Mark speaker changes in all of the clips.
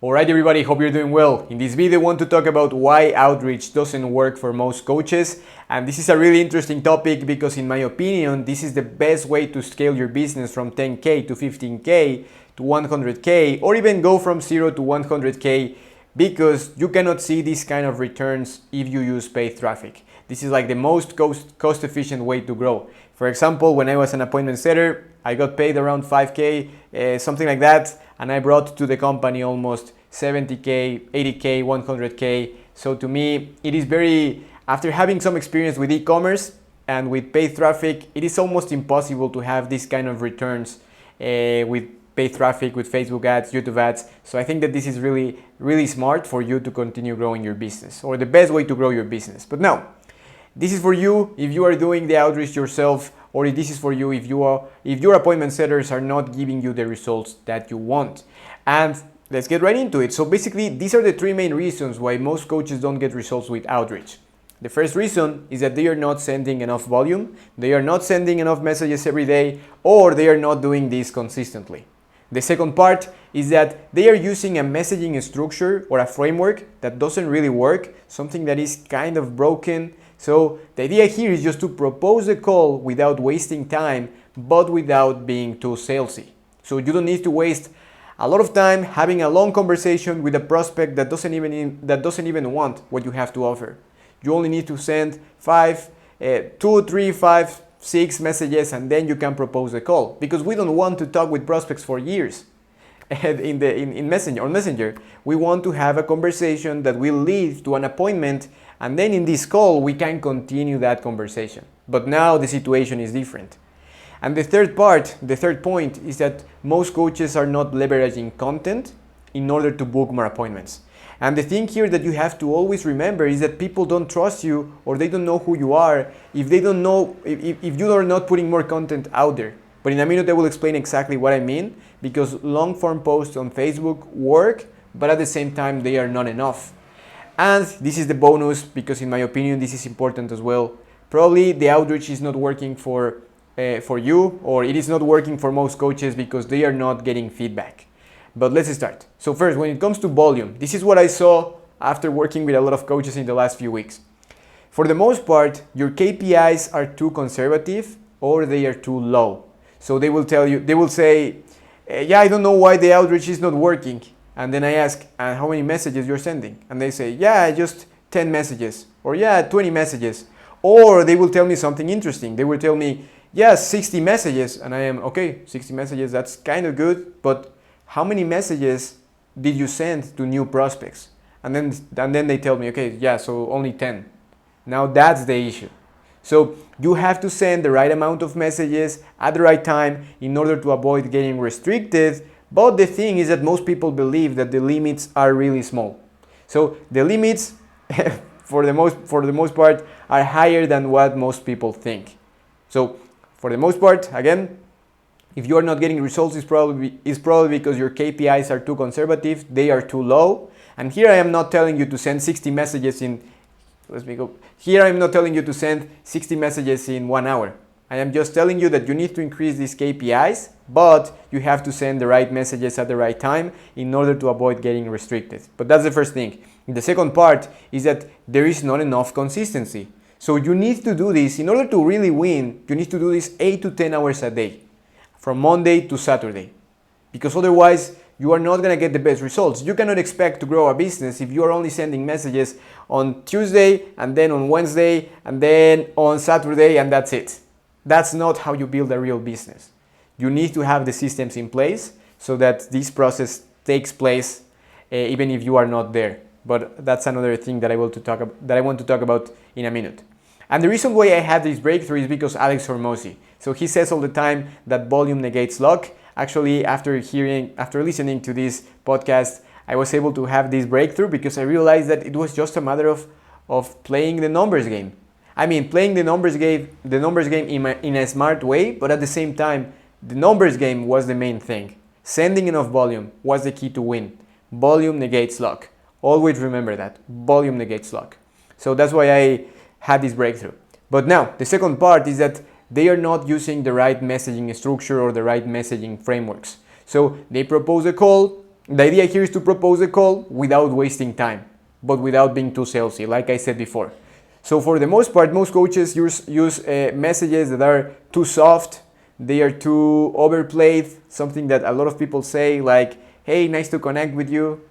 Speaker 1: Alright everybody, hope you're doing well. In this video I want to talk about why outreach doesn't work for most coaches, and this is a really interesting topic because in my opinion this is the best way to scale your business from 10k to 15k to 100k or even go from 0 to 100k because you cannot see these kind of returns if you use paid traffic. This is like the most cost efficient way to grow. For example, when I was an appointment setter, I got paid around 5k, something like that, and I brought to the company almost 70k, 80k, 100k. So to me, it is after having some experience with e-commerce and with paid traffic, it is almost impossible to have this kind of returns with paid traffic, with Facebook ads, YouTube ads. So I think that this is really smart for you to continue growing your business, or the best way to grow your business. But now, this is for you if you are doing the outreach yourself, or this is for you if your appointment setters are not giving you the results that you want. And let's get right into it. So basically, these are the three main reasons why most coaches don't get results with outreach. The first reason is that they are not sending enough volume, they are not sending enough messages every day, or they are not doing this consistently. The second part is that they are using a messaging structure or a framework that doesn't really work, something that is kind of broken. So the idea here is just to propose a call without wasting time, but without being too salesy. So you don't need to waste a lot of time having a long conversation with a prospect that doesn't even want what you have to offer. You only need to send 2, 3, 5, 6 messages, and then you can propose a call, because we don't want to talk with prospects for years in Messenger. We want to have a conversation that will lead to an appointment, and then in this call we can continue that conversation. But now the situation is different. And the third point is that most coaches are not leveraging content in order to book more appointments. And the thing here that you have to always remember is that people don't trust you, or they don't know who you are if they don't know if you are not putting more content out there. But in a minute I will explain exactly what I mean, because long form posts on Facebook work, but at the same time they are not enough. And this is the bonus, because in my opinion this is important as well. Probably the outreach is not working for you, or it is not working for most coaches because they are not getting feedback. But let's start. So first, when it comes to volume, this is what I saw after working with a lot of coaches in the last few weeks. For the most part, your KPIs are too conservative or they are too low. So they will say, yeah, I don't know why the outreach is not working. And then I ask, how many messages you're sending? And they say, yeah, just 10 messages, or yeah, 20 messages. Or they will tell me something interesting. They will tell me, yeah, 60 messages. And I am, okay, 60 messages, that's kind of good, but how many messages did you send to new prospects? And then they tell me, okay, yeah, so only 10. Now that's the issue. So you have to send the right amount of messages at the right time in order to avoid getting restricted. But the thing is that most people believe that the limits are really small. So the limits for the most part are higher than what most people think. So for the most part, again, if you are not getting results, it's probably because your KPIs are too conservative, they are too low. And here I am not telling you to send 60 messages in, Here I am not telling you to send 60 messages in 1 hour. I am just telling you that you need to increase these KPIs, but you have to send the right messages at the right time in order to avoid getting restricted. But that's the first thing. The second part is that there is not enough consistency. So you need to do this, in order to really win, you need to do this 8 to 10 hours a day, from Monday to Saturday, because otherwise you are not going to get the best results. You cannot expect to grow a business if you are only sending messages on Tuesday, and then on Wednesday, and then on Saturday, and that's it. That's not how you build a real business. You need to have the systems in place so that this process takes place even if you are not there. But that's another thing that I want to talk about in a minute. And the reason why I had this breakthrough is because 𝐿𝐴𝐿. So he says all the time that volume negates luck. Actually, after listening to this podcast, I was able to have this breakthrough because I realized that it was just a matter of playing the numbers game. I mean, playing the numbers game in a smart way, but at the same time, the numbers game was the main thing. Sending enough volume was the key to win. Volume negates luck. Always remember that. Volume negates luck. So that's why I had this breakthrough. But now, the second part is that they are not using the right messaging structure or the right messaging frameworks. So they propose a call, The idea here is to propose a call without wasting time, but without being too salesy, like I said before. So for the most part, most coaches use messages that are too soft, they are too overplayed, something that a lot of people say like, hey, nice to connect with you.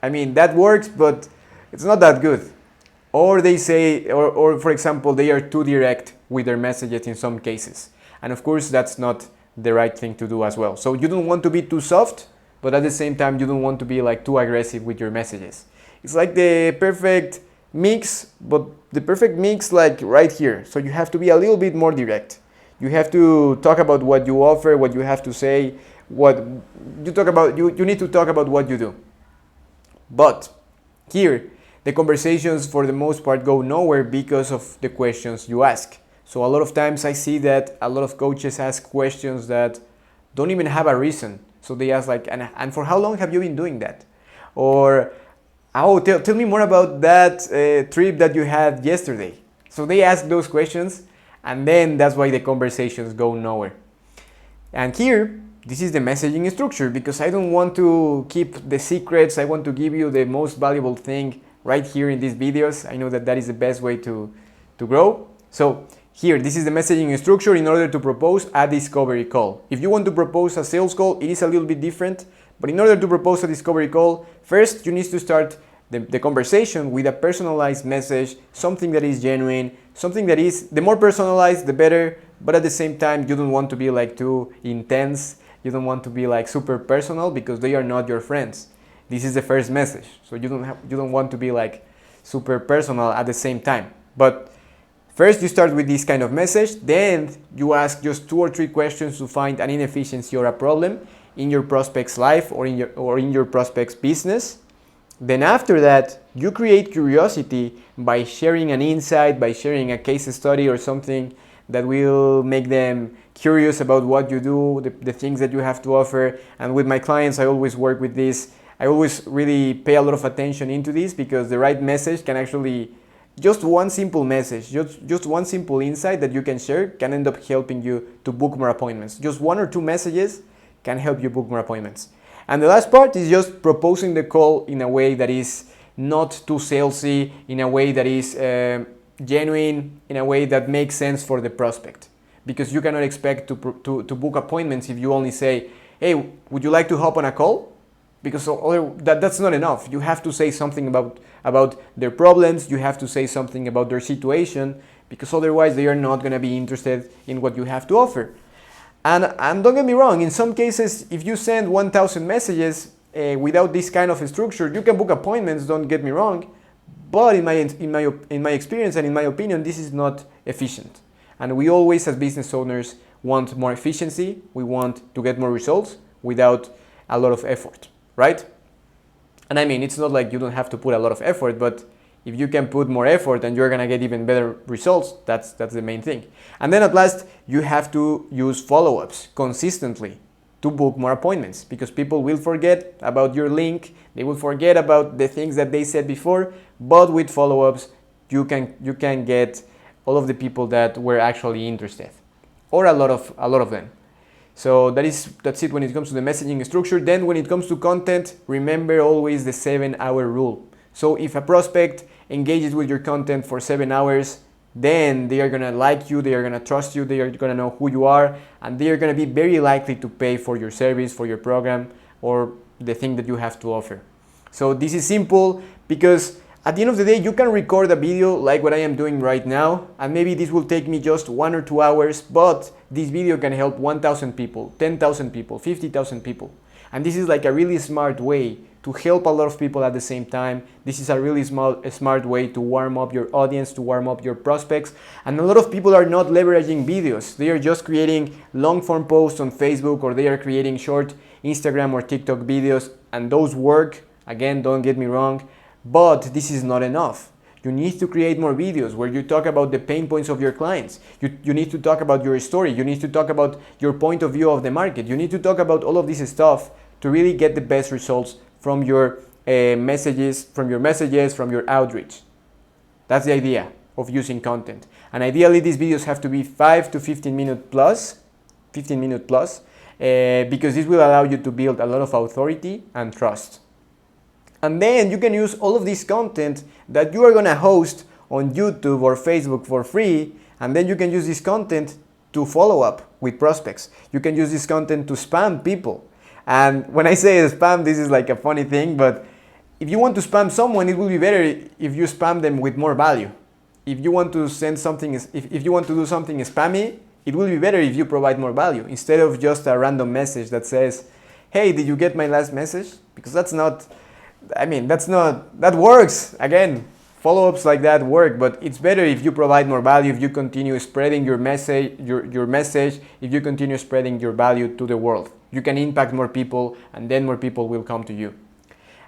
Speaker 1: I mean, that works, but it's not that good. Or they say, or for example, they are too direct with their messages in some cases. And of course, that's not the right thing to do as well. So you don't want to be too soft, but at the same time, you don't want to be like too aggressive with your messages. It's like the perfect mix, but the perfect mix like right here. So you have to be a little bit more direct. You have to talk about what you offer, what you have to say, what you talk about. You need to talk about what you do. But here, the conversations for the most part go nowhere because of the questions you ask. So a lot of times I see that a lot of coaches ask questions that don't even have a reason. So they ask like, and for how long have you been doing that? Or, oh, tell me more about that trip that you had yesterday. So they ask those questions, and then that's why the conversations go nowhere. And here, this is the messaging structure, because I don't want to keep the secrets. I want to give you the most valuable thing right here in these videos. I know that that is the best way to grow. So here, this is the messaging structure in order to propose a discovery call. If you want to propose a sales call, it is a little bit different. But in order to propose a discovery call, first you need to start the conversation with a personalized message, something that is genuine, something that is, the more personalized, the better. But at the same time, you don't want to be like too intense. You don't want to be like super personal, because they are not your friends. This is the first message. So you don't want to be like super personal at the same time. But first you start with this kind of message, then you ask just 2 or 3 questions to find an inefficiency or a problem in your prospect's life or in your prospect's business. Then after that, you create curiosity by sharing an insight, by sharing a case study or something that will make them curious about what you do, the things that you have to offer. And with my clients, I always work with this. I always really pay a lot of attention into this, because the right message can actually, just one simple message, just one simple insight that you can share can end up helping you to book more appointments. Just 1 or 2 messages can help you book more appointments. And the last part is just proposing the call in a way that is not too salesy, in a way that is genuine, in a way that makes sense for the prospect. Because you cannot expect to book appointments if you only say, hey, would you like to hop on a call? Because that's not enough. You have to say something about their problems. You have to say something about their situation, because otherwise they are not going to be interested in what you have to offer. And don't get me wrong, in some cases, if you send 1,000 messages without this kind of structure, you can book appointments, don't get me wrong. But in my experience and in my opinion, this is not efficient. And we always, as business owners, want more efficiency. We want to get more results without a lot of effort, right? And I mean, it's not like you don't have to put a lot of effort, but if you can put more effort and you're gonna get even better results, that's the main thing. And then at last, you have to use follow-ups consistently to book more appointments, because people will forget about your link, they will forget about the things that they said before, but with follow-ups, you can get all of the people that were actually interested, or a lot of them. So that's it when it comes to the messaging structure. Then when it comes to content, remember always the 7-hour rule. So if a prospect engages with your content for 7 hours, then they are gonna like you, they are gonna trust you, they are gonna know who you are, and they are gonna be very likely to pay for your service, for your program, or the thing that you have to offer. So this is simple, because at the end of the day, you can record a video like what I am doing right now, and maybe this will take me just 1 or 2 hours, but this video can help 1,000 people, 10,000 people, 50,000 people. And this is like a really smart way to help a lot of people at the same time. This is a really smart way to warm up your audience, to warm up your prospects. And a lot of people are not leveraging videos. They are just creating long form posts on Facebook, or they are creating short Instagram or TikTok videos, and those work. Again, don't get me wrong, but this is not enough. You need to create more videos where you talk about the pain points of your clients. You need to talk about your story. You need to talk about your point of view of the market. You need to talk about all of this stuff to really get the best results from your messages, from your outreach. That's the idea of using content. And ideally, these videos have to be 5 to 15 minutes plus. because this will allow you to build a lot of authority and trust. And then you can use all of this content that you are going to host on YouTube or Facebook for free, and then you can use this content to follow up with prospects. You can use this content to spam people. And when I say spam, this is like a funny thing, but if you want to spam someone, it will be better if you spam them with more value. If you want to send something, if you want to do something spammy, it will be better if you provide more value instead of just a random message that says, hey, did you get my last message? Because that's not, that works. Again, follow-ups like that work, but it's better if you provide more value, if you continue spreading your message, if you continue spreading your value to the world. You can impact more people, and then more people will come to you.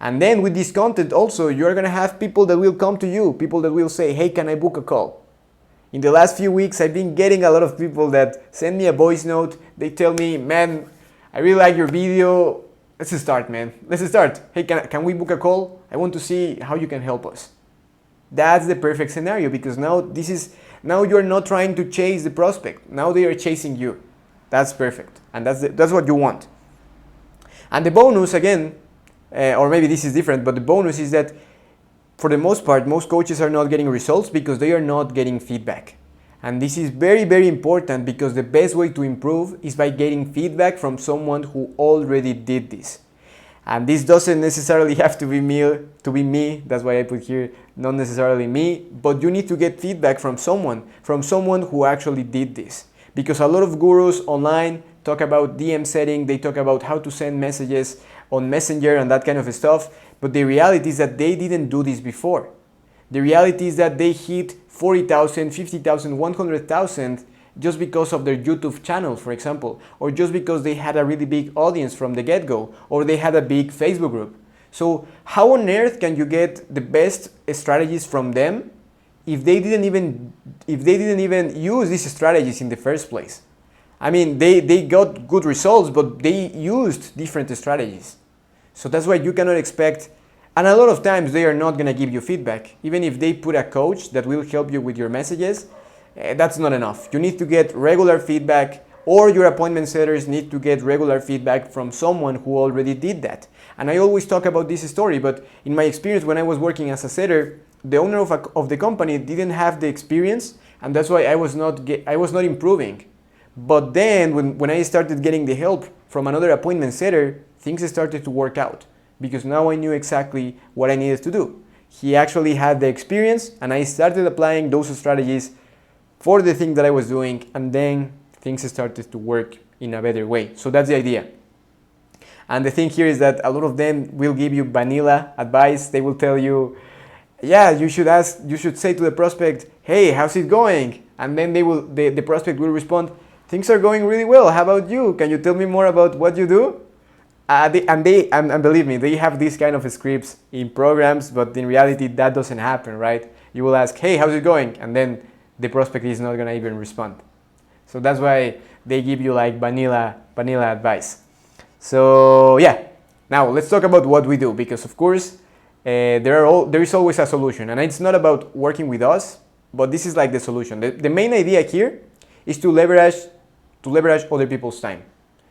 Speaker 1: And then with this content also, you're gonna have people that will come to you, people that will say, hey, can I book a call? In the last few weeks, I've been getting a lot of people that send me a voice note. They tell me, man, I really like your video. Let's start, man. Let's start. Hey, can we book a call? I want to see how you can help us. That's the perfect scenario, because now you're not trying to chase the prospect. Now they are chasing you. That's perfect. And that's what you want. And the bonus, again, or maybe this is different, but the bonus is that for the most part, most coaches are not getting results because they are not getting feedback. And this is very, very important, because the best way to improve is by getting feedback from someone who already did this. And this doesn't necessarily have to be me. That's why I put here, not necessarily me, but you need to get feedback from someone who actually did this. Because a lot of gurus online talk about DM setting, they talk about how to send messages on Messenger and that kind of stuff, but the reality is that they didn't do this before. The reality is that they hit 40,000, 50,000, 100,000 just because of their YouTube channel, for example, or just because they had a really big audience from the get-go, or they had a big Facebook group. So how on earth can you get the best strategies from them if they didn't even use these strategies in the first place? I mean, they got good results, but they used different strategies. So that's why you cannot expect, and a lot of times they are not going to give you feedback. Even if they put a coach that will help you with your messages, that's not enough. You need to get regular feedback, or your appointment setters need to get regular feedback from someone who already did that. And I always talk about this story, but in my experience when I was working as a setter, the owner of the company didn't have the experience, and that's why I was not improving. But then when I started getting the help from another appointment setter, things started to work out, because now I knew exactly what I needed to do. He actually had the experience, and I started applying those strategies for the thing that I was doing, and then things started to work in a better way. So that's the idea. And the thing here is that a lot of them will give you vanilla advice. They will tell you, yeah, you should say to the prospect, hey, how's it going? And then the prospect will respond, things are going really well. How about you? Can you tell me more about what you do? And believe me, they have these kind of scripts in programs, but in reality, that doesn't happen, right? You will ask, hey, how's it going? And then the prospect is not gonna even respond. So that's why they give you like vanilla advice. So yeah, now let's talk about what we do, because of course, there is always a solution, and it's not about working with us, but this is like the solution. The main idea here is to leverage other people's time.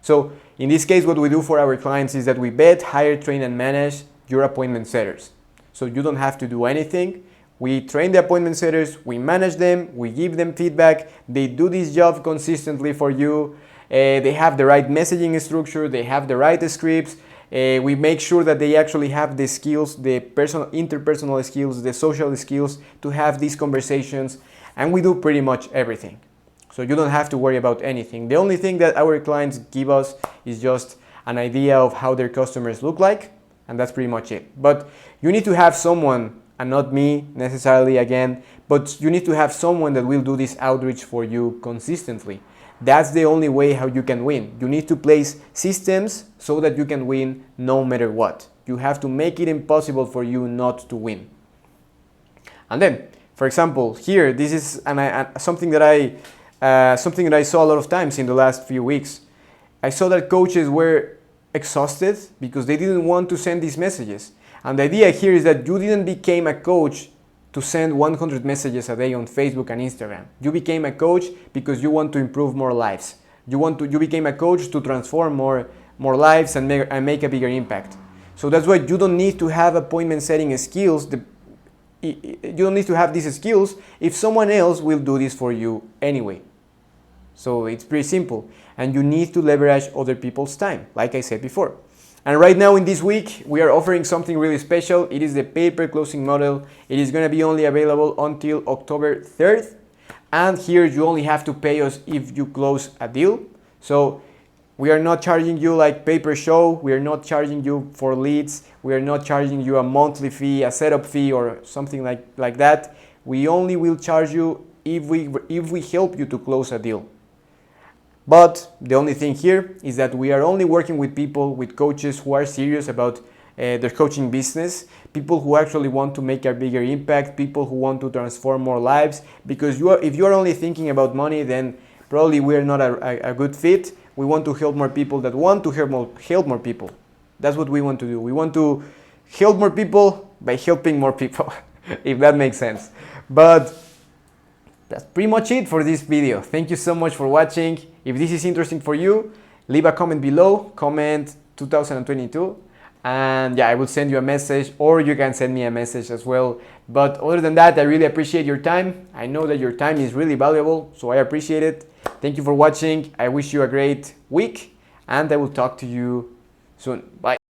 Speaker 1: So in this case, what we do for our clients is that we vet, hire, train, and manage your appointment setters. So you don't have to do anything. We train the appointment setters, we manage them, we give them feedback, they do this job consistently for you, they have the right messaging structure, they have the right scripts, we make sure that they actually have the skills, the interpersonal skills, the social skills to have these conversations, and we do pretty much everything. So you don't have to worry about anything. The only thing that our clients give us is just an idea of how their customers look like, and that's pretty much it. But you need to have someone, and not me necessarily again, but you need to have someone that will do this outreach for you consistently. That's the only way how you can win. You need to place systems so that you can win no matter what. You have to make it impossible for you not to win. And then, for example, here, this is something that I saw a lot of times in the last few weeks. I saw that coaches were exhausted because they didn't want to send these messages. And the idea here is that you didn't become a coach to send 100 messages a day on Facebook and Instagram. You became a coach because you want to improve more lives. You became a coach to transform more lives and make a bigger impact. So that's why you don't need to have appointment setting skills. You don't need to have these skills if someone else will do this for you anyway. So it's pretty simple, and you need to leverage other people's time, like I said before. And right now in this week, we are offering something really special. It is the pay-per-closing model. It is going to be only available until October 3rd. And here you only have to pay us if you close a deal. So we are not charging you like pay-per-show. We are not charging you for leads. We are not charging you a monthly fee, a setup fee, or something like that. We only will charge you if we help you to close a deal. But the only thing here is that we are only working with people, with coaches who are serious about their coaching business, people who actually want to make a bigger impact, people who want to transform more lives. Because if you are only thinking about money, then probably we are not a good fit. We want to help more people that want to help more people. That's what we want to do. We want to help more people by helping more people, if that makes sense. But that's pretty much it for this video. Thank you so much for watching. If this is interesting for you, leave a comment below, comment 2022, and yeah, I will send you a message, or you can send me a message as well. But other than that, I really appreciate your time. I know that your time is really valuable, so I appreciate it. Thank you for watching. I wish you a great week, and I will talk to you soon. Bye.